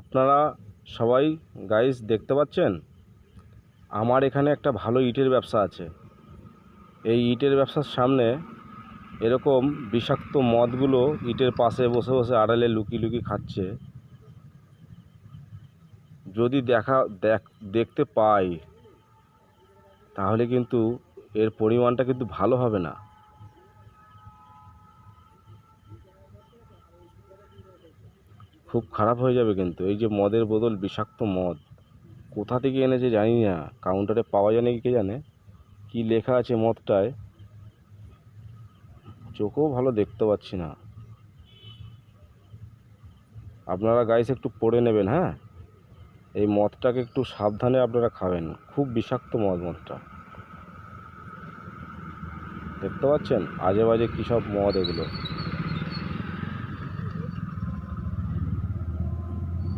আপনারা সবাই গাইস দেখতে পাচ্ছেন, আমার এখানে একটা ভালো ইটের ব্যবসা আছে। এই ইটের ব্যবসার সামনে এরকম বিষাক্ত মদগুলো ইটের পাশে বসে বসে আড়ালে লুকিয়ে লুকিয়ে খাচ্ছে। যদি দেখতে পাই তাহলে কিন্তু এর পরিমাণটা কিন্তু ভালো হবে না। খুব খারাপ হয়ে যাবে কিন্তু। এই যে মদের বোতল, বিষাক্ত মদ কোথা থেকে এনেছে জানি না, কাউন্টারে পাওয়া যায় নাকি কে জানে। কি লেখা আছে মদটায় চোখেও ভালো দেখতে পাচ্ছি না। আপনারা গাইস একটু পড়ে নেবেন, হ্যাঁ। এই মদটাকে একটু সাবধানে আপনারা খাবেন, খুব বিষাক্ত মদটা। দেখতে পাচ্ছেন আজে বাজে কী সব মদ এগুলো।